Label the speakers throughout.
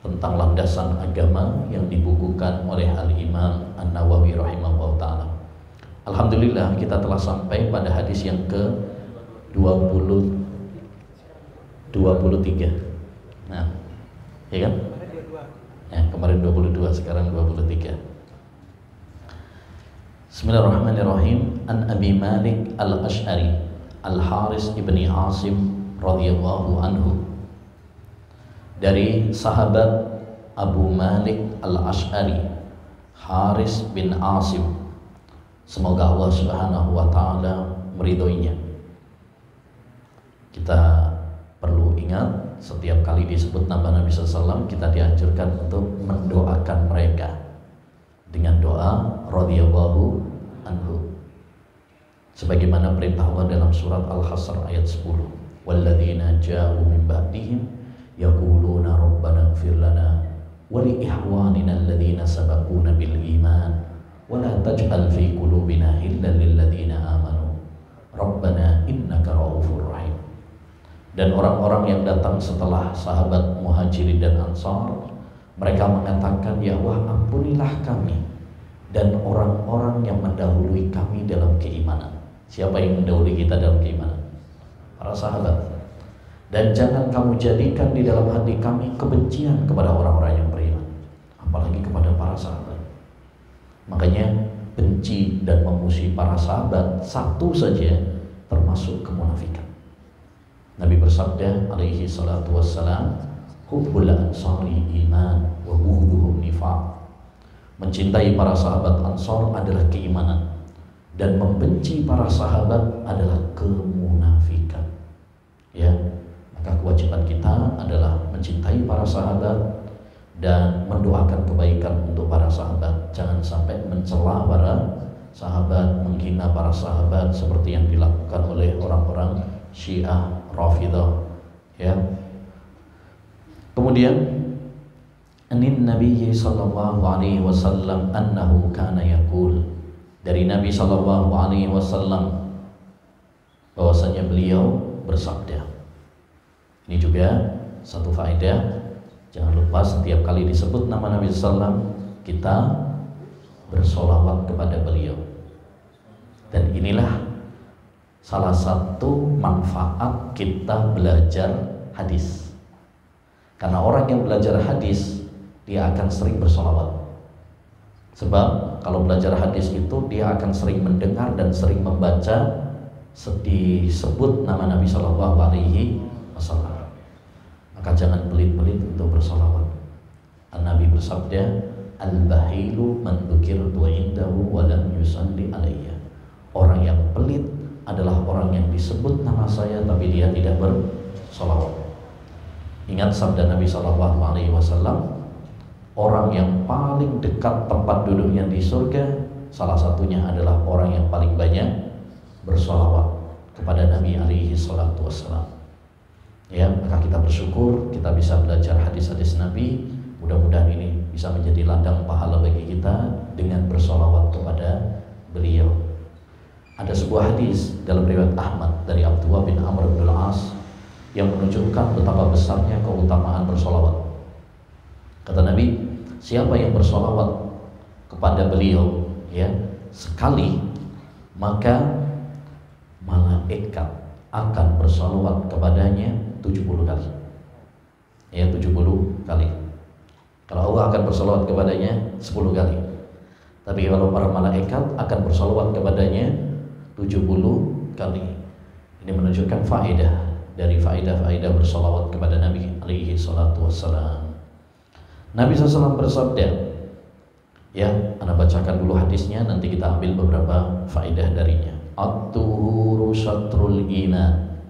Speaker 1: tentang landasan agama yang dibukukan oleh Al-Imam An-Nawawi rahimahullah ta'ala. Alhamdulillah kita telah sampai pada hadis yang ke-23. Nah, ya kan? Ya, kemarin 22, sekarang 23. Bismillahirrahmanirrahim. An Abi Malik Al-Ash'ari Al-Haris ibni Asim radhiyallahu anhu, dari sahabat Abu Malik Al-Ash'ari Haris bin Asim, semoga Allah subhanahu wa ta'ala meridhoinya. Kita perlu ingat, setiap kali disebut nama Nabi SAW, kita dianjurkan untuk mendoakan mereka dengan doa radhiyallahu anhu, sebagaimana perintah Allah dalam surat Al-Hasr ayat 10. Walladzina ja'u min ba'dihim yaquluna rabbana ighfir lana wa li ikhwanina alladzina sabaquna bil iman wa la taj'al fi qulubina ghillan lil ladzina amanu rabbana innaka ra'ufur rahim. Dan orang-orang yang datang setelah sahabat Muhajirin dan Ansar, mereka mengatakan, ya Allah, ampunilah kami dan orang-orang yang mendahului kami dalam keimanan. Siapa yang mendahului kita dalam keimanan? Para sahabat. Dan jangan kamu jadikan di dalam hati kami kebencian kepada orang-orang yang beriman, apalagi kepada para sahabat. Makanya benci dan memusuhi para sahabat satu saja termasuk kemunafikan. Nabi bersabda alaihi salatu wassalam, hubbul ansari iman wa bughduhum nifaq. Mencintai para sahabat Ansar adalah keimanan, dan membenci para sahabat adalah kemunafikan. Ya, maka kewajiban kita adalah mencintai para sahabat dan mendoakan kebaikan untuk para sahabat. Jangan sampai mencela para sahabat, menghina para sahabat seperti yang dilakukan oleh orang-orang Syiah Rafidah. Ya. Kemudian anin Nabi sallallahu alaihi wasallam annahu kana yaqul, dari Nabi sallallahu alaihi wasallam bahwasanya beliau bersabda. Ini juga satu faedah, jangan lupa setiap kali disebut nama Nabi sallallahu kita bersolawat kepada beliau. Dan inilah salah satu manfaat kita belajar hadis. Karena orang yang belajar hadis, dia akan sering bersolawat. Sebab kalau belajar hadis itu dia akan sering mendengar dan sering membaca disebut nama Nabi Shallallahu Alaihi Wasallam. Maka jangan pelit-pelit untuk bersolawat. Nabi bersabda, al-bahilu man dzukirtu indahu wa lam yusalli alayya. Orang yang pelit adalah orang yang disebut nama saya tapi dia tidak bersolawat. Ingat sabda Nabi Shallallahu Alaihi Wasallam, orang yang paling dekat tempat duduknya di surga salah satunya adalah orang yang paling banyak bersolawat kepada Nabi alaihi salatu wassalam. Ya, maka kita bersyukur kita bisa belajar hadis-hadis Nabi. Mudah-mudahan ini bisa menjadi ladang pahala bagi kita dengan bersolawat kepada beliau. Ada sebuah hadis dalam riwayat Ahmad dari Abdullah bin Amr bin Al-As yang menunjukkan betapa besarnya keutamaan bersolawat. Kata Nabi, siapa yang bersolawat kepada beliau ya sekali, maka malaikat akan bersolawat kepadanya 70 kali. Ya, 70 kali. Kalau Allah akan bersolawat kepadanya 10 kali. Tapi kalau para malaikat akan bersolawat kepadanya 70 kali. Ini menunjukkan faedah dari faedah-faedah bersolawat kepada Nabi alaihi salatu wassalam. Nabi SAW bersabda, ya, Anda bacakan dulu hadisnya, nanti kita ambil beberapa faedah darinya. At-tuhuru syatrul iman.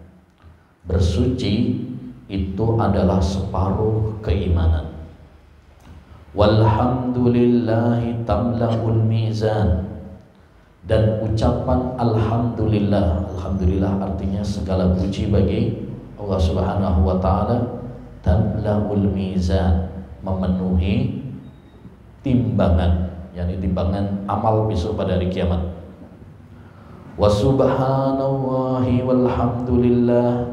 Speaker 1: Bersuci itu adalah separuh keimanan. Walhamdulillahi tamla'ul mizan. Dan ucapan alhamdulillah, alhamdulillah artinya segala puji bagi Allah Subhanahu wa taala, tamla'ul mizan, memenuhi timbangan, yakni timbangan amal besok pada hari kiamat. Wa subhanallahi walhamdulillah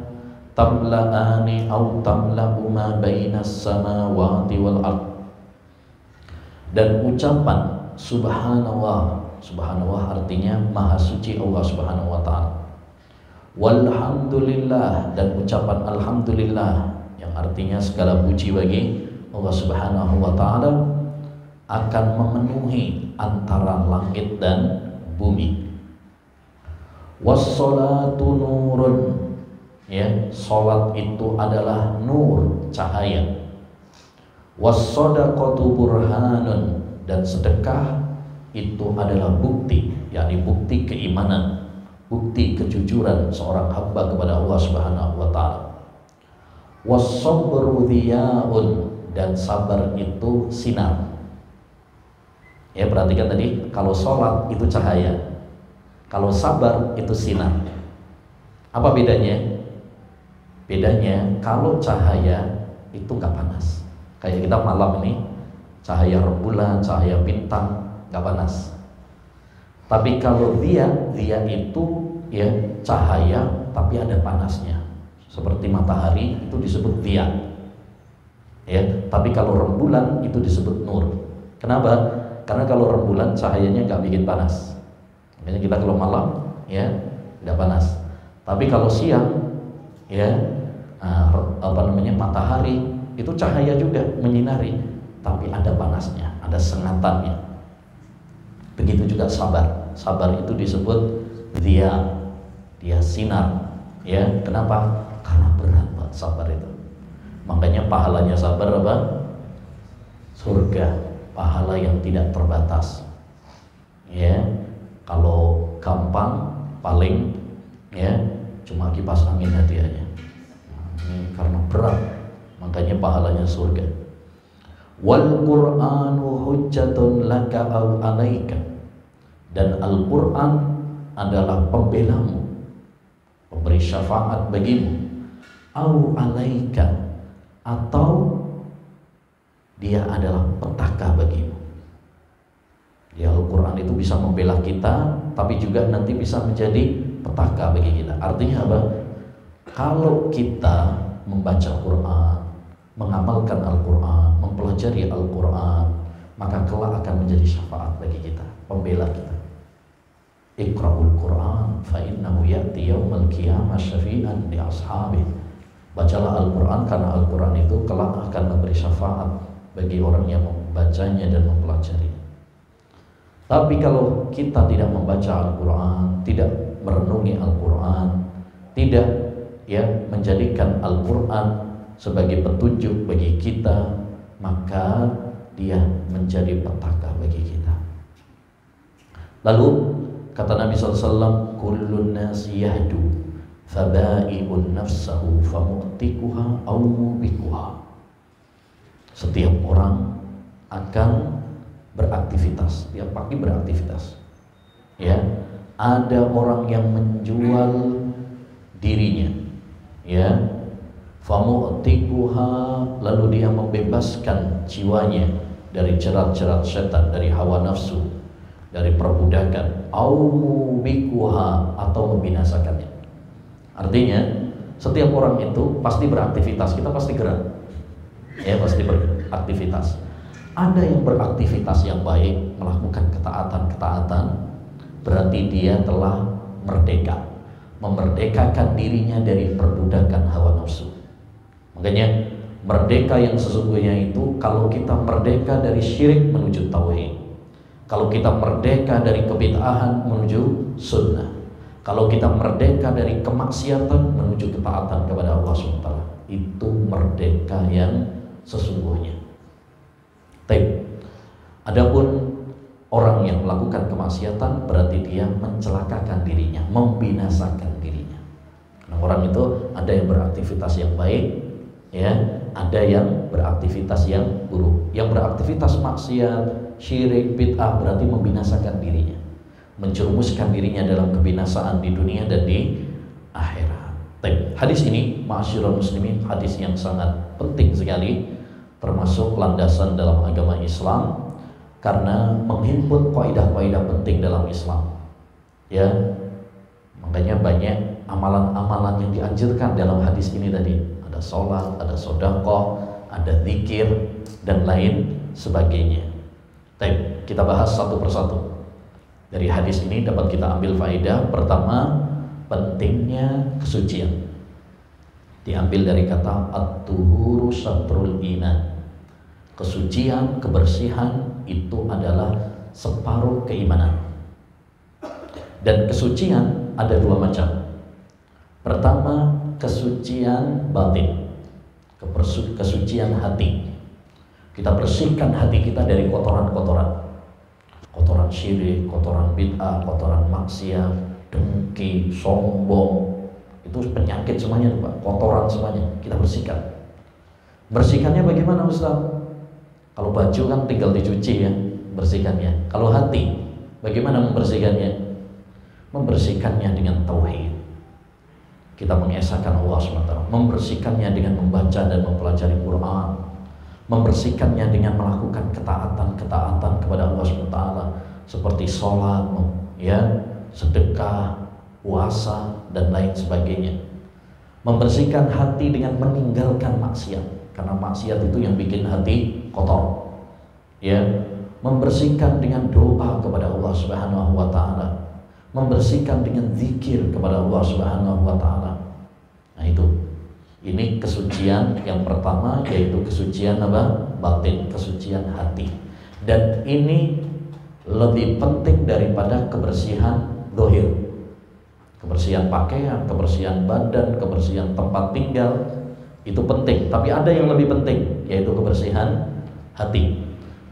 Speaker 1: tamla'ani aw tamla'u ma bainas samawati wal ard. Dan ucapan subhanallah, subhanallah artinya maha suci Allah Subhanahu wa taala. Walhamdulillah, dan ucapan alhamdulillah yang artinya segala puji bagi Allah Subhanahu wa taala akan memenuhi antara langit dan bumi. Wassalatu nurun, ya, salat itu adalah nur, cahaya. Wassadaqatu burhanun, dan sedekah itu adalah bukti, yakni bukti keimanan, bukti kejujuran seorang hamba kepada Allah Subhanahu wa taala. Wassabru dhiyaun, dan sabar itu sinar. Ya, perhatikan tadi, kalau sholat itu cahaya, kalau sabar itu sinar. Apa bedanya? Bedanya, kalau cahaya itu nggak panas. Kayak kita malam ini, cahaya rembulan, cahaya bintang, nggak panas. Tapi kalau dia itu ya cahaya, tapi ada panasnya. Seperti matahari itu disebut dia. Ya, tapi kalau rembulan itu disebut nur. Kenapa? Karena kalau rembulan cahayanya nggak bikin panas. Makanya kita kalau malam ya nggak panas. Tapi kalau siang ya matahari itu cahaya juga menyinari, tapi ada panasnya, ada sengatannya. Begitu juga sabar. Sabar itu disebut dia sinar. Ya, kenapa? Karena berat Pak sabar itu. Makanya pahalanya sabar apa? Surga. Pahala yang tidak terbatas. Ya, kalau gampang paling ya cuma kipas angin hadiahnya. Ini karena berat, makanya pahalanya surga. Wal Qur'anu hujjatun laka aw alaika, dan Al-Qur'an adalah pembelamu, pemberi syafaat bagimu, aw alaika, atau dia adalah petaka bagimu. Ya, Al-Quran itu bisa membela kita, tapi juga nanti bisa menjadi petaka bagi kita. Artinya apa? Kalau kita membaca Quran, mengamalkan Al-Quran, mempelajari Al-Quran, maka kelak akan menjadi syafaat bagi kita, pembela kita. Iqra'ul Quran fa innahu ya'ti yaumal qiyamah syafi'an li ashabi. Bacalah Al-Quran, karena Al-Quran itu kelak akan memberi syafaat bagi orang yang membacanya dan mempelajari. Tapi kalau kita tidak membaca Al-Quran, tidak merenungi Al-Quran, tidak ya menjadikan Al-Quran sebagai petunjuk bagi kita, maka dia menjadi petaka bagi kita. Lalu kata Nabi SAW, kullun nasi yahdu faba'i'un nafsahu famu'tikuha aw mubikuha. Setiap orang akan beraktivitas, tiap pagi beraktivitas. Ya, ada orang yang menjual dirinya, ya, famu'tikuha, lalu dia membebaskan jiwanya dari jerat-jerat setan, dari hawa nafsu, dari perbudakan, au mubikuha, atau membinasakannya. Artinya setiap orang itu pasti beraktivitas, kita pasti gerak. Ya, pasti beraktivitas. Ada yang beraktivitas yang baik, melakukan ketaatan-ketaatan, berarti dia telah merdeka, memerdekakan dirinya dari perbudakan hawa nafsu. Makanya merdeka yang sesungguhnya itu kalau kita merdeka dari syirik menuju tauhid, kalau kita merdeka dari kebid'ahan menuju sunnah, kalau kita merdeka dari kemaksiatan menuju ketaatan kepada Allah SWT, itu merdeka yang sesungguhnya. Adapun orang yang melakukan kemaksiatan berarti dia mencelakakan dirinya, membinasakan dirinya. Nah, orang itu ada yang beraktivitas yang baik, ya, ada yang beraktivitas yang buruk. Yang beraktivitas maksiat, syirik, bid'ah berarti membinasakan dirinya, menjerumuskan dirinya dalam kebinasaan di dunia dan di akhirat. Hadis ini, ma'asyiral muslimin, hadis yang sangat penting sekali, termasuk landasan dalam agama Islam, karena menghimpun kaidah-kaidah penting dalam Islam. Ya, makanya banyak amalan-amalan yang dianjurkan dalam hadis ini tadi. Ada sholat, ada sedekah, ada zikir, dan lain sebagainya. Baik, kita bahas satu persatu. Dari hadis ini dapat kita ambil faedah. Pertama, pentingnya kesucian. Diambil dari kata at-tuhuru syatrul iman. Kesucian, kebersihan itu adalah separuh keimanan. Dan kesucian ada dua macam. Pertama, kesucian batin, kesucian hati. Kita bersihkan hati kita dari kotoran-kotoran, kotoran syirik, kotoran bid'ah, kotoran maksiat, dengki, sombong. Itu penyakit semuanya, Pak. Kotoran semuanya kita bersihkan. Bersihkannya bagaimana, Ustaz? Kalau baju kan tinggal dicuci ya, bersihkannya. Kalau hati, bagaimana membersihkannya? Membersihkannya dengan tauhid. Kita mengesahkan Allah SWT. Membersihkannya dengan membaca dan mempelajari Quran. Membersihkannya dengan melakukan ketaatan-ketaatan kepada Allah SWT, seperti sholat, ya, sedekah, puasa, dan lain sebagainya. Membersihkan hati dengan meninggalkan maksiat, karena maksiat itu yang bikin hati kotor. Ya, membersihkan dengan doa kepada Allah Subhanahu wa taala. Membersihkan dengan zikir kepada Allah Subhanahu wa taala. Nah, itu. Ini kesucian yang pertama, yaitu kesucian apa? Batin, kesucian hati. Dan ini lebih penting daripada kebersihan zahir. Kebersihan pakaian, kebersihan badan, kebersihan tempat tinggal itu penting, tapi ada yang lebih penting, yaitu kebersihan hati.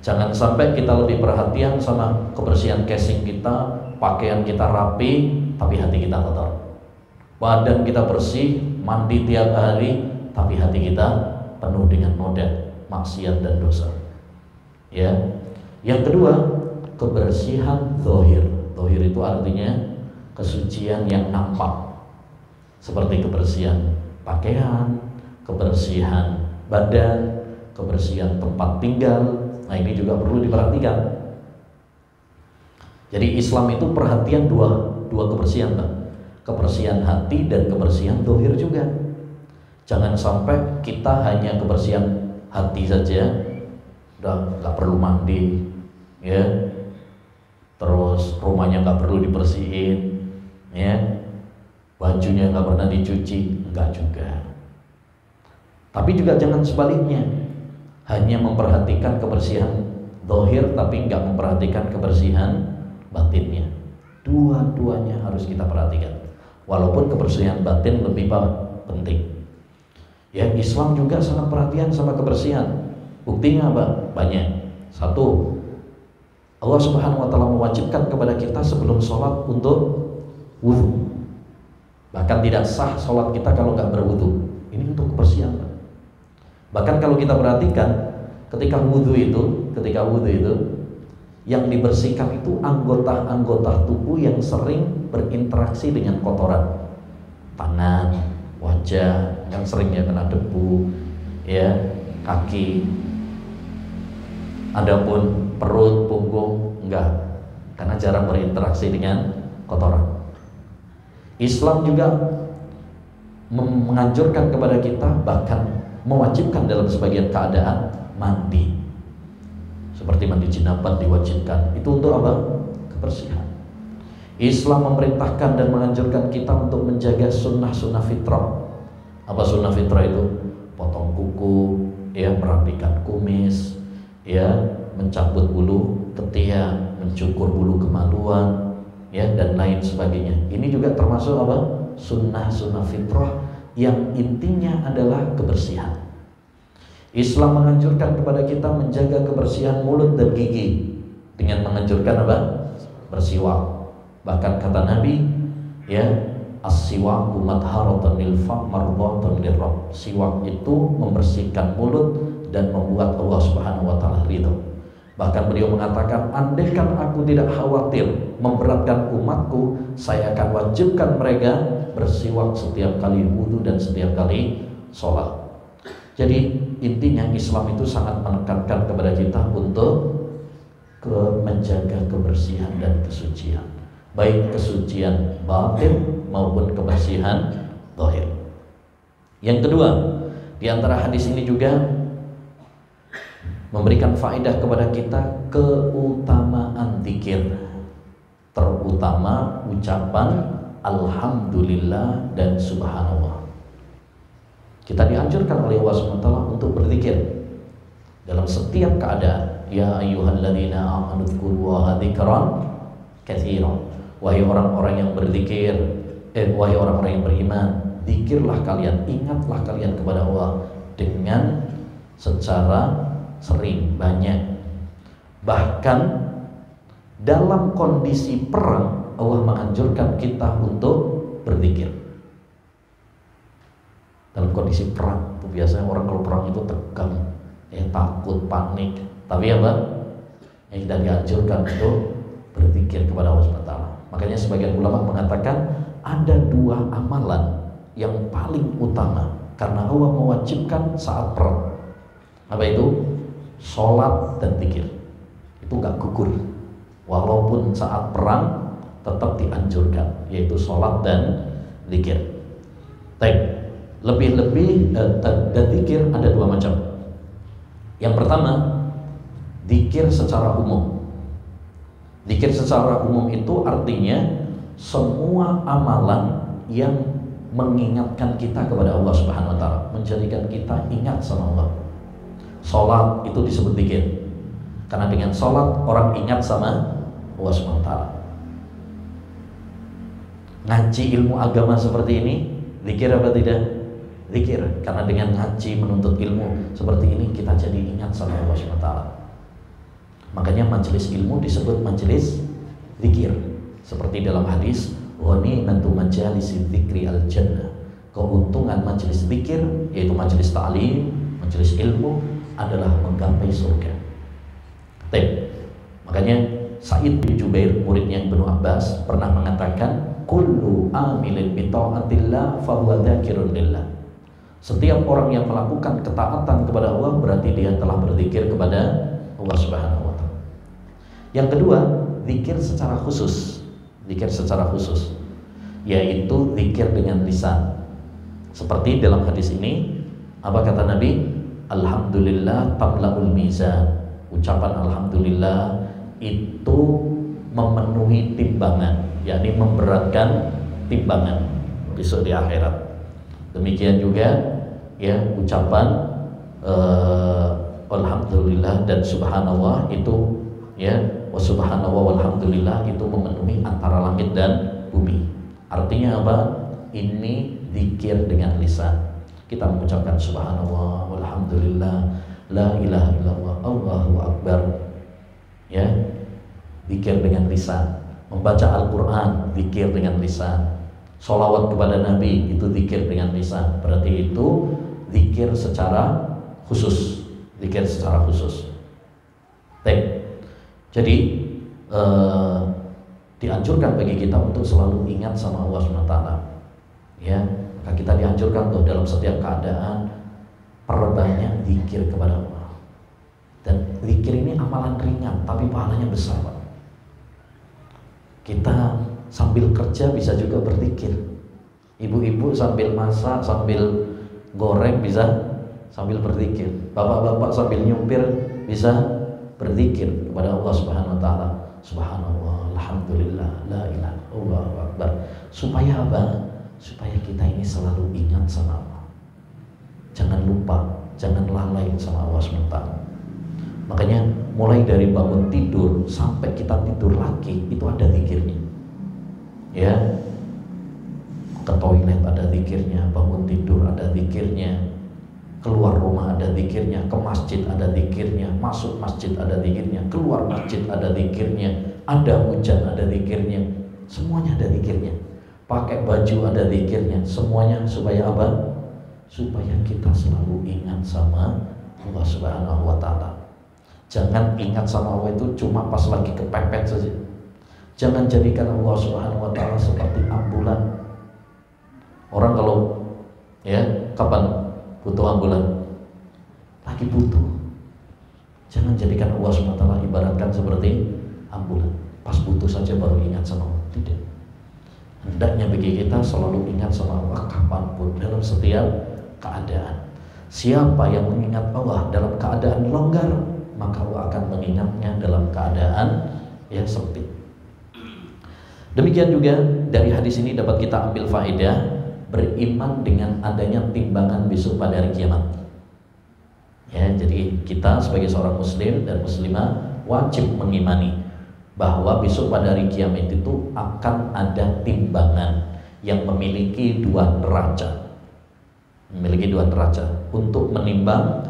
Speaker 1: Jangan sampai kita lebih perhatian sama kebersihan casing kita, pakaian kita rapi, tapi hati kita kotor. Badan kita bersih, mandi tiap hari, tapi hati kita penuh dengan noda, maksiat dan dosa. Ya. Yang kedua, kebersihan zahir. Zahir itu artinya kesucian yang nampak, seperti kebersihan pakaian, kebersihan badan, kebersihan tempat tinggal. Nah, ini juga perlu diperhatikan. Jadi Islam itu perhatian dua kebersihan, Pak. Kebersihan hati dan kebersihan zahir juga. Jangan sampai kita hanya kebersihan hati saja, udah nggak perlu mandi, ya. Terus rumahnya nggak perlu dibersihin, ya. Bajunya nggak pernah dicuci, enggak juga. Tapi juga jangan sebaliknya, hanya memperhatikan kebersihan zahir tapi nggak memperhatikan kebersihan batinnya. Dua-duanya harus kita perhatikan. Walaupun kebersihan batin lebih penting. Ya, Islam juga sangat perhatian sama kebersihan. Buktinya apa? Banyak. Satu, Allah Subhanahu wa taala mewajibkan kepada kita sebelum sholat untuk wudu. Bahkan tidak sah sholat kita kalau nggak berwudu. Ini untuk kebersihan. Bahkan kalau kita perhatikan, ketika wudu itu yang dibersihkan itu anggota-anggota tubuh yang sering berinteraksi dengan kotoran. Tangan, wajah yang sering ya kena debu, ya, kaki. Adapun perut, punggung enggak, karena jarang berinteraksi dengan kotoran. Islam juga menganjurkan kepada kita, bahkan mewajibkan dalam sebagian keadaan mandi. Seperti mandi jinabat diwajibkan. Itu untuk apa? Kebersihan. Islam memerintahkan dan menganjurkan kita untuk menjaga sunnah-sunnah fitrah. Apa sunnah fitrah itu? Potong kuku, ya, merapikan kumis, ya, mencabut bulu ketiak, mencukur bulu kemaluan, ya, dan lain sebagainya. Ini juga termasuk apa? Sunnah-sunnah fitrah yang intinya adalah kebersihan. Islam menganjurkan kepada kita menjaga kebersihan mulut dan gigi dengan menganjurkan apa? Bersiwak. Bahkan kata Nabi, ya, as-siwaku madharatan lil fam mardhatan lirrabb. Siwak itu membersihkan mulut dan membuat Allah Subhanahu wa taala ridha. Bahkan beliau mengatakan, andaikan aku tidak khawatir memberatkan umatku, saya akan wajibkan mereka bersiwak setiap kali wudu dan setiap kali sholat. Jadi intinya Islam itu sangat menekankan kepada kita untuk menjaga kebersihan dan kesucian. baik kesucian batin maupun kebersihan zahir. Yang kedua, di antara hadis ini juga memberikan faedah kepada kita keutamaan zikir, terutama ucapan alhamdulillah dan subhanallah. Kita dianjurkan oleh Allah SWT untuk berzikir dalam setiap keadaan. Ya ayyuhalladzina amanu dzkurullaha dzikran katsiran. Wahai orang-orang yang berzikir, wahai orang-orang yang beriman, zikirlah kalian, ingatlah kalian kepada Allah dengan secara sering, banyak. Bahkan dalam kondisi perang Allah menganjurkan kita untuk berzikir. Dalam kondisi perang, itu biasanya orang kalau perang itu tegang, takut, panik. Tapi apa? Yang kita dianjurkan untuk berzikir kepada Allah SWT. Makanya sebagian ulama mengatakan ada dua amalan yang paling utama karena Allah mewajibkan saat perang. Apa itu? Sholat dan zikir. Itu gak gugur. Walaupun saat perang tetap dianjurkan, yaitu sholat dan zikir. Baik. Lebih-lebih dan zikir ada dua macam. Yang pertama, zikir secara umum. Zikir secara umum itu artinya semua amalan yang mengingatkan kita kepada Allah Subhanahu wa taala, menjadikan kita ingat sama Allah. Salat itu disebut zikir. Karena dengan salat orang ingat sama Allah Subhanahu wa taala. Ngaji ilmu agama seperti ini zikir apa tidak? Zikir, karena dengan ngaji menuntut ilmu seperti ini kita jadi ingat sama Allah SWT. Makanya majelis ilmu disebut majelis zikir. Seperti dalam hadis, ghanimatu majalisi dzikri al-jannah. Keuntungan majelis zikir, yaitu majelis ta'lim, majelis ilmu, adalah menggapai surga. Makanya Sa'id bin Jubair, muridnya Ibnu Abbas, pernah mengatakan, kullu amilin bi ta'atillah fa huwa dzakirun lillah. Setiap orang yang melakukan ketaatan kepada Allah berarti dia telah berzikir kepada Allah Subhanahu wa taala. Yang kedua, zikir secara khusus. Zikir secara khusus yaitu zikir dengan lisan. Seperti dalam hadis ini, apa kata Nabi? Alhamdulillah tamla'ul mizan. Ucapan alhamdulillah itu memenuhi timbangan, yakni memberatkan timbangan besok di akhirat. Demikian juga ya ucapan alhamdulillah dan subhanallah itu ya, wa subhanallah walhamdulillah itu memenuhi antara langit dan bumi. Artinya apa? Ini zikir dengan lisan. Kita mengucapkan subhanallah walhamdulillah la ilaha illallah Allahu akbar. Ya, zikir dengan lisan. Membaca Al-Qur'an zikir dengan lisan. Sholawat kepada Nabi itu zikir dengan lisan. Berarti itu zikir secara khusus. Zikir secara khusus. Jadi dianjurkan bagi kita untuk selalu ingat sama Allah SWT. Ya, maka kita dianjurkan tuh dalam setiap keadaan perbanyak zikir kepada Allah. Dan zikir ini amalan ringan tapi pahalanya besar, Pak. Kita sambil kerja bisa juga berzikir. Ibu-ibu sambil masak, sambil goreng bisa sambil berzikir. Bapak-bapak sambil nyupir bisa berzikir kepada Allah Subhanahu wa taala. Subhanallah, alhamdulillah, la ilaha illallah, Allahu akbar. Supaya apa? Supaya kita ini selalu ingat sama Allah. Jangan lupa, jangan lalai sama Allah Subhanahu wa taala. Makanya mulai dari bangun tidur sampai kita tidur lagi itu ada zikirnya. Ya, ke toilet ada zikirnya, bangun tidur ada zikirnya, keluar rumah ada zikirnya, ke masjid ada zikirnya, masuk masjid ada zikirnya, keluar masjid ada zikirnya, ada hujan ada zikirnya, semuanya ada zikirnya. Pakai baju ada zikirnya, semuanya supaya apa? Supaya kita selalu ingat sama Allah Subhanahu wa taala. Jangan ingat sama Allah itu cuma pas lagi kepepet saja. Jangan jadikan Allah Subhanahu wa taala seperti ambulan. Orang kalau ya kapan butuh ambulan? Lagi butuh. Jangan jadikan Allah Subhanahu wa taala ibaratkan seperti ambulan. Pas butuh saja baru ingat sama Allah. Tidak. Hendaknya bagi kita selalu ingat sama Allah kapanpun, dalam setiap keadaan. Siapa yang mengingat Allah dalam keadaan longgar, maka Allah akan mengingatnya dalam keadaan yang sempit. Demikian juga dari hadis ini dapat kita ambil faedah beriman dengan adanya timbangan besok pada hari kiamat. Ya, jadi kita sebagai seorang muslim dan muslimah wajib mengimani bahwa besok pada hari kiamat itu akan ada timbangan yang memiliki dua neraca. Memiliki dua neraca untuk menimbang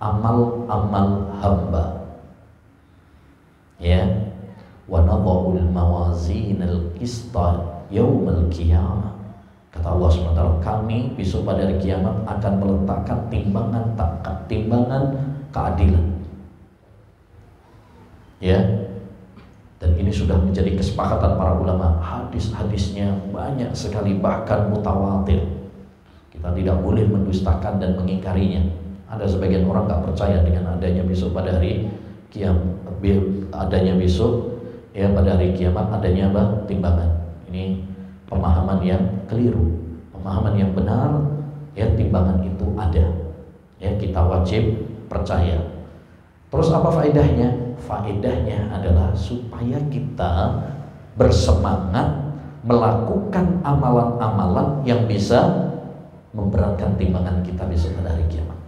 Speaker 1: amal-amal hamba. Ya. Wa nadha'ul mawazinal qista yaumal qiyamah. Kata Allah SWT, kami besok pada hari kiamat akan meletakkan timbangan keadilan. Ya. Dan ini sudah menjadi kesepakatan para ulama. Hadis-hadisnya banyak sekali, bahkan mutawatir. Kita tidak boleh mendustakan dan mengingkarinya. Ada sebagian orang tak percaya dengan adanya besok pada hari kiamat, adanya besok ya pada hari kiamat adanya apa? Timbangan. Ini pemahaman yang keliru. Pemahaman yang benar, ya timbangan itu ada. Ya kita wajib percaya. Terus apa faedahnya? Faedahnya adalah supaya kita bersemangat melakukan amalan-amalan yang bisa memberatkan timbangan kita besok pada hari kiamat.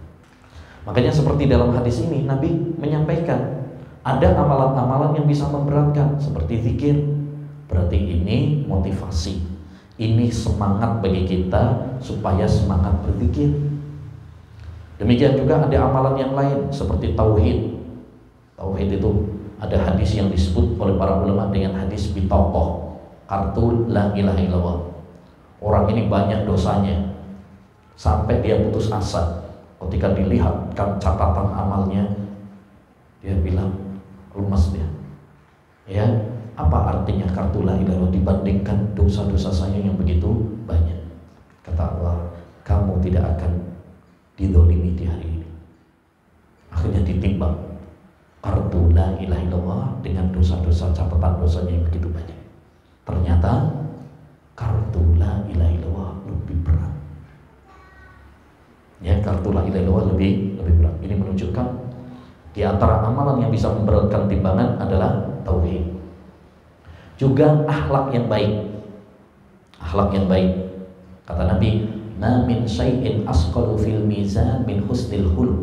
Speaker 1: Makanya seperti dalam hadis ini Nabi menyampaikan ada amalan-amalan yang bisa memberatkan seperti zikir. Berarti ini motivasi, ini semangat bagi kita supaya semangat berzikir. Demikian juga ada amalan yang lain seperti tauhid. Tauhid itu ada hadis yang disebut oleh para ulama dengan hadis bitaqah, kartu la ilaha illallah. Orang ini banyak dosanya sampai dia putus asa. Ketika dilihatkan catatan amalnya, dia bilang lemas dia. Ya, apa artinya kartu la ilaha illallah dibandingkan dosa-dosa saya yang begitu banyak? Kata Allah, kamu tidak akan didolimi di hari ini. Akhirnya ditimbang kartu la ilaha illallah dengan dosa-dosa, catatan dosanya yang begitu banyak. Ternyata kartu la ilaha illallah lebih berat. Ya, kartu la ilaha illallah lebih berat. Ini menunjukkan di antara amalan yang bisa memberatkan timbangan adalah tauhid. Juga akhlak yang baik. Akhlak yang baik. Kata Nabi, "Ma min syai'in asqalu fil mizan min husnil khuluq."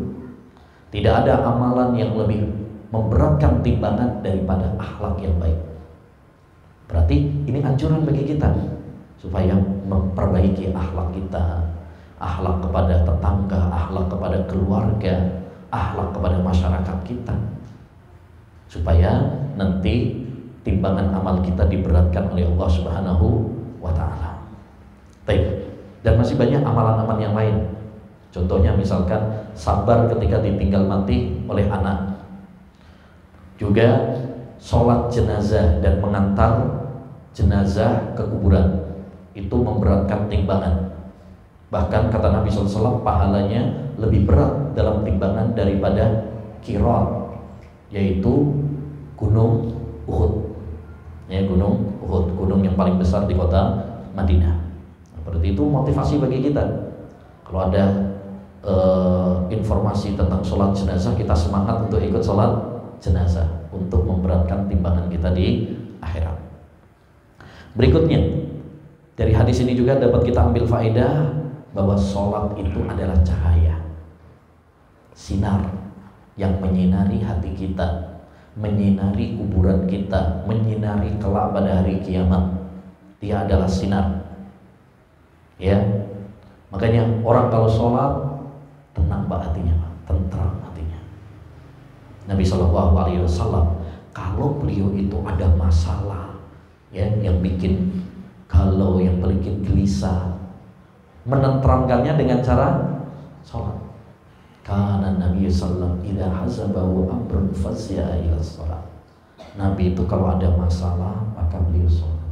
Speaker 1: Tidak ada amalan yang lebih memberatkan timbangan daripada akhlak yang baik. Berarti ini anjuran bagi kita supaya memperbaiki akhlak kita, akhlak kepada tetangga, akhlak kepada keluarga, akhlak kepada masyarakat kita, supaya nanti timbangan amal kita diberatkan oleh Allah Subhanahu wa Ta'ala. Baik. Dan masih banyak amalan-amalan yang lain. Contohnya misalkan sabar ketika ditinggal mati oleh anak. Juga sholat jenazah dan mengantar jenazah ke kuburan. Itu memberatkan timbangan. Bahkan kata Nabi SAW, pahalanya lebih berat dalam timbangan daripada Qirat, yaitu gunung Uhud. Ya, gunung Uhud, gunung yang paling besar di kota Madinah. Berarti itu motivasi bagi kita. Kalau ada informasi tentang sholat jenazah, kita semangat untuk ikut sholat jenazah untuk memberatkan timbangan kita di akhirat. Berikutnya, dari hadis ini juga dapat kita ambil faedah bahwa sholat itu adalah cahaya, sinar yang menyinari hati kita, menyinari kuburan kita, menyinari kelak pada hari kiamat. Dia adalah sinar. Ya, makanya orang kalau sholat tenang hatinya, tentram hatinya. Nabi SAW kalau beliau itu ada masalah, ya, yang bikin galau, yang bikin gelisah, menentramkannya dengan cara sholat. Karena Nabi SAW idza hazabahu amrun faz'a ila sholat. Nabi itu kalau ada masalah maka beliau sholat.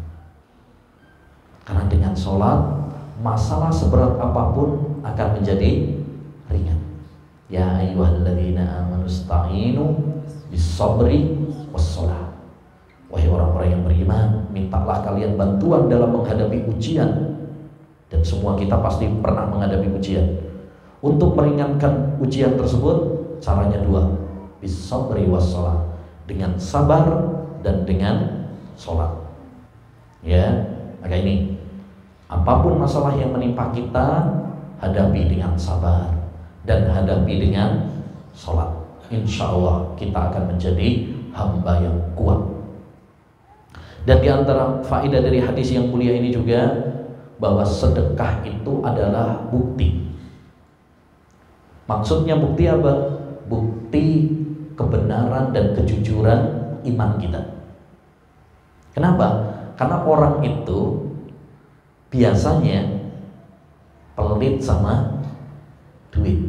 Speaker 1: Karena dengan sholat masalah seberat apapun akan menjadi ringan. Ya ayyuhalladzina amanu ista'inu bis-sabri was-shalah Wahai orang-orang yang beriman, mintalah kalian bantuan dalam menghadapi ujian. Dan semua kita pasti pernah menghadapi ujian. Untuk meringankan ujian tersebut, caranya dua, bis-sabri was-shalah, dengan sabar dan dengan sholat. Ya, maka ini, apapun masalah yang menimpa kita, hadapi dengan sabar dan hadapi dengan sholat. Insya Allah kita akan menjadi hamba yang kuat. Dan di antara faedah dari hadis yang mulia ini juga, bahwa sedekah itu adalah bukti. Maksudnya bukti apa? Bukti kebenaran dan kejujuran iman kita. Kenapa? Karena orang itu biasanya pelit sama duit.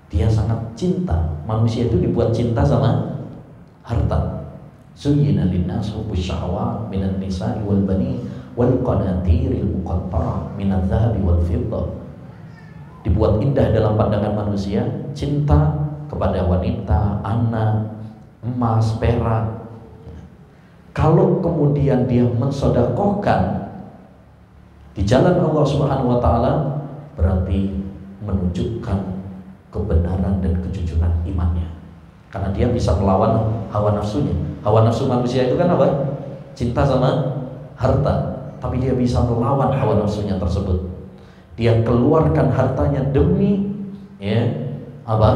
Speaker 1: Dia sangat cinta. Manusia itu dibuat cinta sama harta. Zuyyina lin-nasi hubbus syahawat minan nisa'i wal bani wal qanatiril muqantarah minadz dzahabi wal fiddah. Dibuat indah dalam pandangan manusia cinta kepada wanita, anak, emas, perak. Kalau kemudian dia mensedekahkan di jalan Allah Subhanahu wa taala, berarti menunjukkan kebenaran dan kejujuran imannya. Karena dia bisa melawan hawa nafsunya. Hawa nafsu manusia itu kan apa? Cinta sama harta. Tapi dia bisa melawan hawa nafsunya tersebut. Dia keluarkan hartanya demi apa?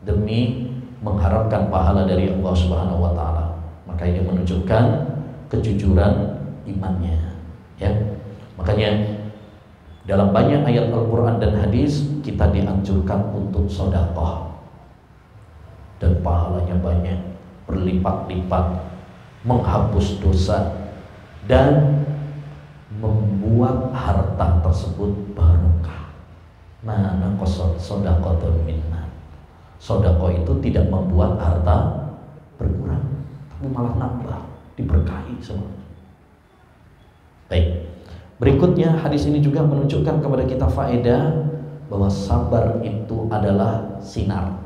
Speaker 1: Demi mengharapkan pahala dari Allah Subhanahu wa taala. Maka ini menunjukkan kejujuran imannya, ya. Makanya dalam banyak ayat Al-Qur'an dan hadis kita dianjurkan untuk sedekah. Dan pahalanya banyak, berlipat-lipat, menghapus dosa dan membuat harta tersebut barokah. Mana qasad shadaqatun minna. Sedekah itu tidak membuat harta berkurang, tapi malah nambah, diberkahi semua. Baik. Berikutnya hadis ini juga menunjukkan kepada kita faedah bahwa sabar itu adalah sinar.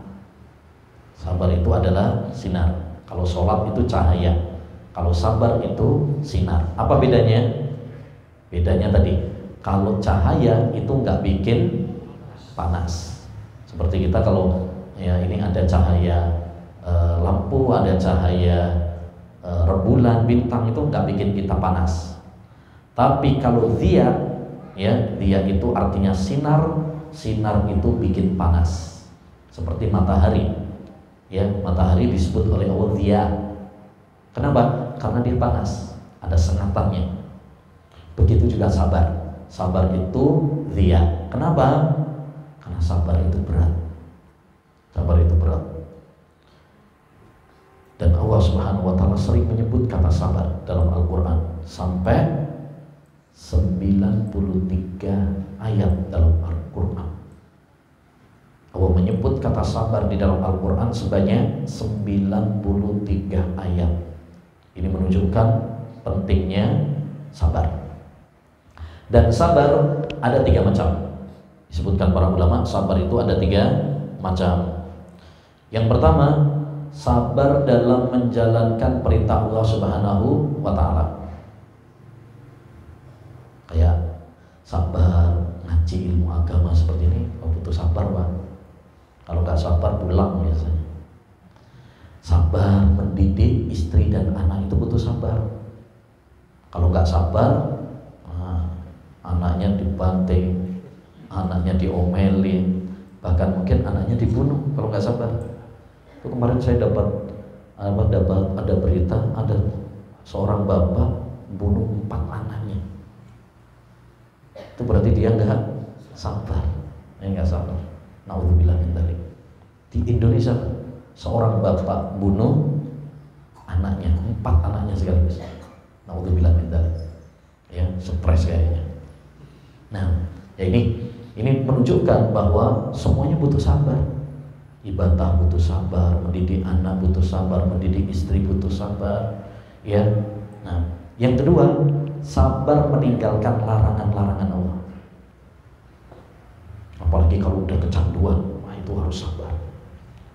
Speaker 1: Sabar itu adalah sinar. Kalau sholat itu cahaya, kalau sabar itu sinar. Apa bedanya? Bedanya tadi, kalau cahaya itu nggak bikin panas. Seperti kita kalau ya ini ada cahaya lampu, ada cahaya rembulan, bintang, itu nggak bikin kita panas. Tapi kalau dia itu artinya sinar, sinar itu bikin panas. Seperti matahari. Ya, matahari disebut oleh Allah dia. Kenapa? Karena dia panas, ada sengatannya. Begitu juga sabar. Sabar itu dia. Kenapa? Karena sabar itu berat. Sabar itu berat. Dan Allah Subhanahu wa taala sering menyebut kata sabar dalam Al-Qur'an sampai 93 ayat dalam Al-Qur'an. Allah menyebut kata sabar di dalam Al-Quran sebanyak 93 ayat. Ini menunjukkan pentingnya sabar. Dan sabar ada 3 macam. Disebutkan para ulama, sabar itu ada 3 macam. Yang pertama, sabar dalam menjalankan perintah Allah Subhanahu wa ta'ala. Kayak sabar ngaji ilmu agama seperti ini, butuh sabar, Pak. Kalau nggak sabar pulang biasanya. Sabar mendidik istri dan anak itu butuh sabar. Kalau nggak sabar, anaknya dibanting, anaknya diomelin, bahkan mungkin anaknya dibunuh kalau nggak sabar. Itu kemarin saya dapat ada berita, ada seorang bapak bunuh 4 anaknya. Itu berarti dia nggak sabar, nggak sabar. Naudzubillah min dzalik. Di Indonesia seorang bapak bunuh anaknya, 4 anaknya sekaligus. Naudzubillah min dzalik. Ya, stres kayaknya. Nah, ya ini menunjukkan bahwa semuanya butuh sabar. Ibadah butuh sabar, mendidik anak butuh sabar, mendidik istri butuh sabar. Ya. Nah, yang kedua, sabar meninggalkan larangan-larangan Allah. Apalagi kalau udah kecanduan, itu harus sabar.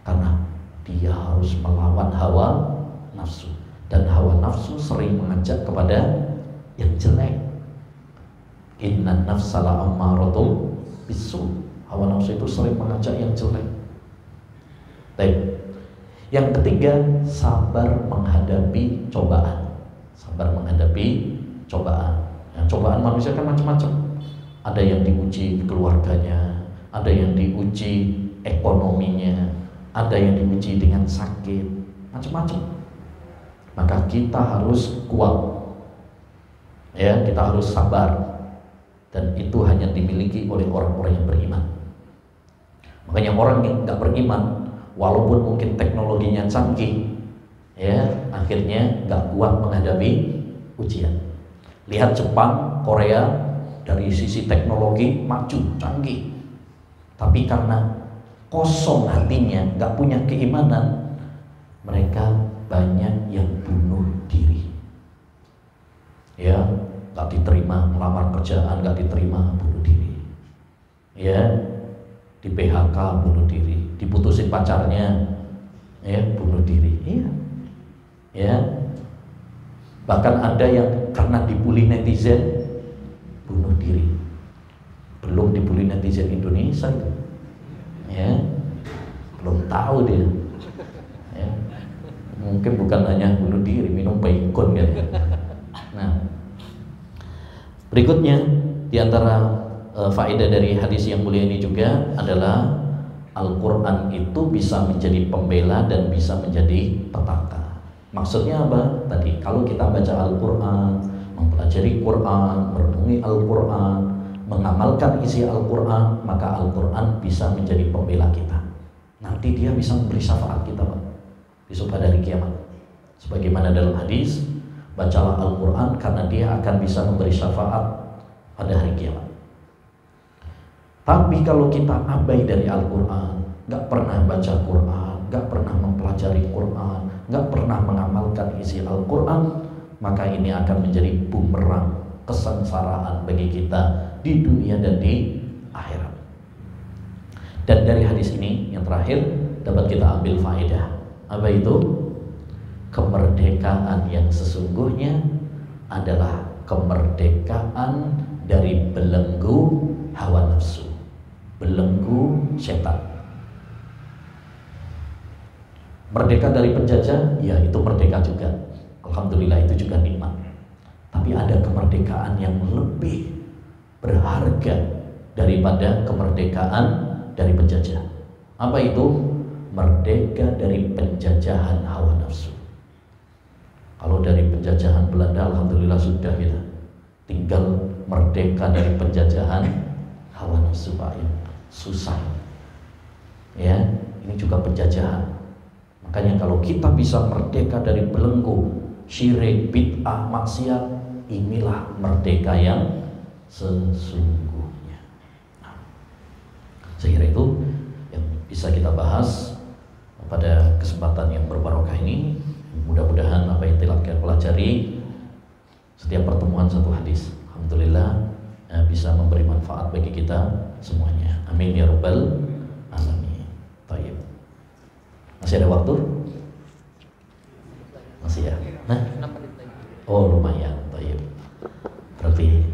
Speaker 1: Karena dia harus melawan hawa nafsu. Dan hawa nafsu sering mengajak kepada yang jelek. Innan nafsa la'ammaratun bisu. Hawa nafsu itu sering mengajak yang jelek. Baik. Yang ketiga, sabar menghadapi cobaan. Sabar menghadapi cobaan. Yang cobaan manusia kan macam-macam. Ada yang diuji keluarganya, ada yang diuji ekonominya, ada yang diuji dengan sakit, macam-macam. Maka kita harus kuat, ya, kita harus sabar, dan itu hanya dimiliki oleh orang-orang yang beriman. Makanya orang yang nggak beriman, walaupun mungkin teknologinya canggih, ya, akhirnya nggak kuat menghadapi ujian. Lihat Jepang, Korea, dari sisi teknologi maju, canggih, tapi karena kosong hatinya, nggak punya keimanan, mereka banyak yang bunuh diri. Ya, nggak diterima melamar kerjaan, nggak diterima bunuh diri. Ya, di PHK bunuh diri, diputusin pacarnya, ya bunuh diri. Iya, ya. Bahkan ada yang karena dibully netizen bunuh diri. Belum dibully netizen Indonesia itu, ya, belum tahu dia, ya. Mungkin bukan hanya bunuh diri, minum baygon ya. Nah, berikutnya diantara faedah dari hadis yang mulia ini juga adalah Al-Quran itu bisa menjadi pembela dan bisa menjadi petaka. Maksudnya apa? Tadi kalau kita baca Al-Quran, mempelajari Quran, merenungi Al-Quran, mengamalkan isi Al-Quran, maka Al-Quran bisa menjadi pembela kita. Nanti dia bisa memberi syafaat kita, Pak, besok pada hari kiamat. Sebagaimana dalam hadis, bacalah Al-Quran karena dia akan bisa memberi syafaat pada hari kiamat. Tapi kalau kita abai dari Al-Quran, gak pernah baca Quran, gak pernah mempelajari Quran, gak pernah mengamalkan isi Al-Quran, maka ini akan menjadi bumerang kesengsaraan bagi kita di dunia dan di akhirat. Dan dari hadis ini yang terakhir dapat kita ambil faedah. Apa itu? Kemerdekaan yang sesungguhnya adalah kemerdekaan dari belenggu hawa nafsu, belenggu setan. Merdeka dari penjajah, ya itu merdeka juga. Alhamdulillah, itu juga nikmat. Tapi ada kemerdekaan yang lebih berharga daripada kemerdekaan dari penjajah. Apa itu? Merdeka dari penjajahan hawa nafsu. Kalau dari penjajahan Belanda, alhamdulillah sudah kita. Tinggal merdeka dari penjajahan hawa nafsu, Pak. Susah. Ya, ini juga penjajahan. Makanya kalau kita bisa merdeka dari belenggu syirik, bid'ah, maksiat, inilah merdeka yang sesungguhnya. Nah, saya kira itu yang bisa kita bahas pada kesempatan yang berbarokah ini. Mudah-mudahan apa yang telah kita pelajari setiap pertemuan satu hadis, alhamdulillah, bisa memberi manfaat bagi kita semuanya. Amin ya rabbal alamin. Baik. Masih ada waktu? Masih ya? Nah? Oh lumayan, baik. Berarti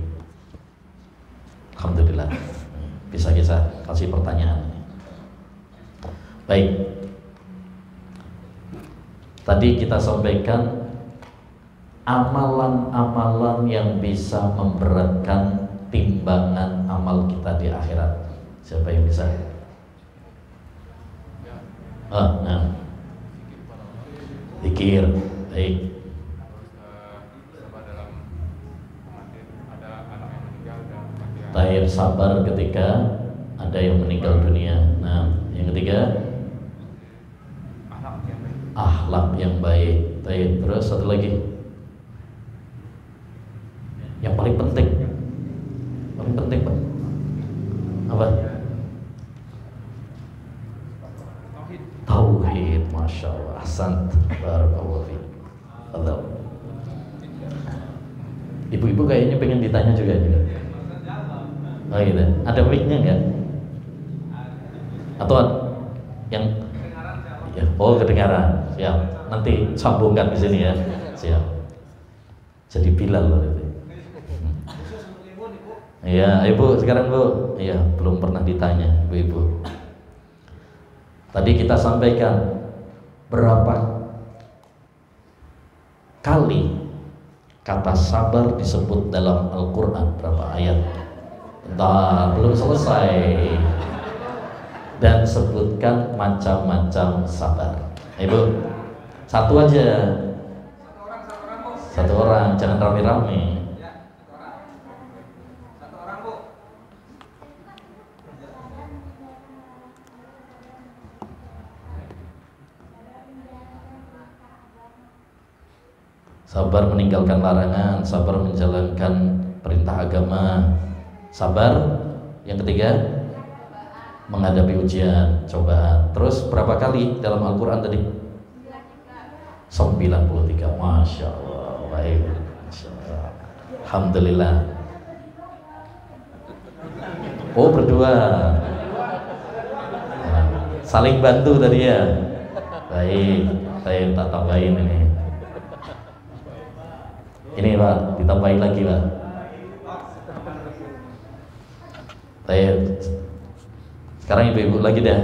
Speaker 1: alhamdulillah bisa kita kasih pertanyaan. Baik. Tadi kita sampaikan amalan-amalan yang bisa memberatkan timbangan amal kita di akhirat. Siapa yang bisa? Nah, zikir, baik. Tahir sabar ketika ada yang meninggal dunia. Nah, yang ketiga, akhlak yang baik. Tahir. Terus satu lagi, yang paling penting, Pak. Apa? Tauhid, masya Allah, ahsan, barakallahu fiik. Ibu-ibu kayaknya pengen ditanya juga gitu. Oh gitu. Ada mic-nya nggak? Atau yang Ya, oh kedengaran. Siap. Nanti sambungkan di sini ya. Siap. Jadi Bilal loh itu. Iya, Ibu sekarang Bu. Iya, belum pernah ditanya Ibu-ibu. Tadi kita sampaikan berapa kali kata sabar disebut dalam Al-Quran, berapa ayat? Bentar, belum selesai. Dan sebutkan macam-macam sabar. Ibu, satu aja. Satu orang, jangan rame-rame. Sabar meninggalkan larangan, sabar menjalankan perintah agama. Sabar yang ketiga menghadapi ujian, cobaan. Terus berapa kali dalam Al-Quran tadi? 93. Masya Allah. Baik. Masya Allah. Alhamdulillah. Oh berdua. Saling bantu tadi ya. Baik. Saya tak tambahin ini. Ini Pak, ditambahin lagi Pak. Sekarang ibu-ibu lagi dah.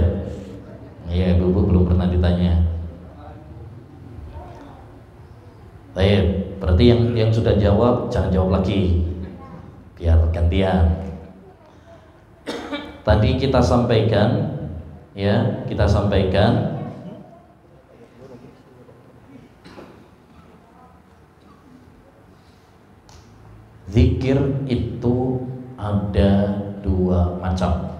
Speaker 1: Iya, ibu-ibu belum pernah ditanya. Berarti yang sudah jawab jangan jawab lagi, biar gantian. Tadi kita sampaikan, ya, zikir itu ada dua macam.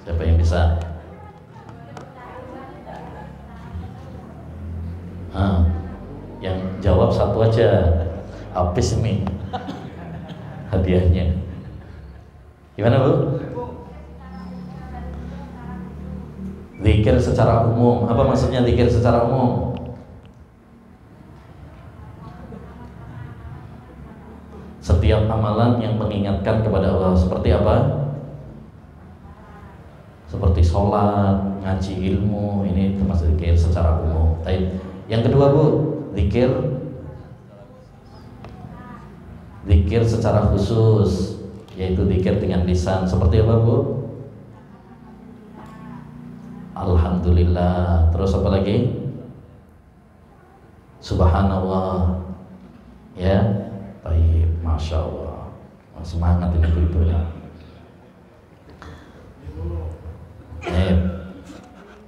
Speaker 1: Siapa yang bisa? Yang jawab satu aja, habis ini hadiahnya. Gimana Bu? Zikir secara umum. Apa maksudnya zikir secara umum? Setiap amalan yang mengingatkan kepada Allah. Seperti apa? Seperti sholat, ngaji ilmu. Ini termasuk zikir secara umum. Yang kedua Bu, zikir secara khusus, yaitu zikir dengan lisan. Seperti apa Bu? Alhamdulillah. Terus apa lagi? Subhanallah. Ya, baik. Masya Allah. Semangat ini ibu-ibu ya.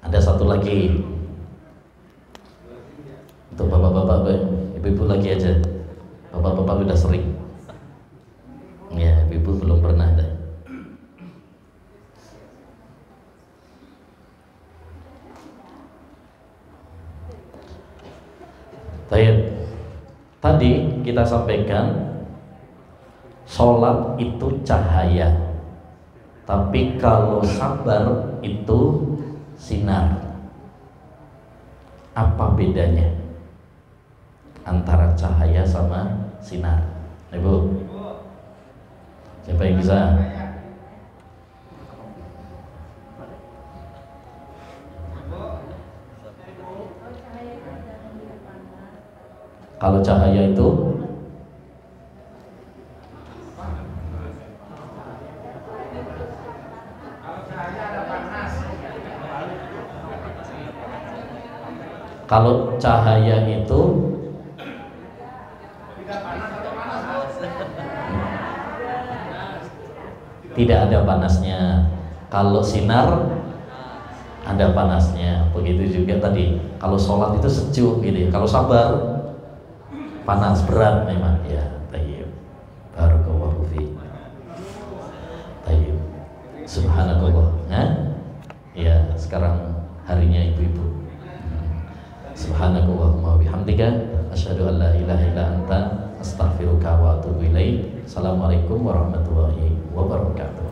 Speaker 1: Ada satu lagi untuk bapak-bapak, ibu-ibu lagi aja. Bapak-bapak udah sering. Ya, ibu belum pernah ada. Tadi kita sampaikan sholat itu cahaya, tapi kalau sabar itu sinar. Apa bedanya antara cahaya sama sinar? Ibu, siapa yang bisa? Kalau cahaya itu tidak ada panasnya. Kalau sinar ada panasnya. Begitu juga tadi. Kalau sholat itu sejuk gitu ya. Kalau sabar panas berat memang ya. Tayyib. Barakallahu fi. Tayyib. Subhanallah. Ya, sekarang harinya ibu-ibu. Subhanakallahumma bihamdika asyhadu an la ilaha illa anta astaghfiruka wa atubu ilaik. Assalamualaikum warahmatullahi wabarakatuh.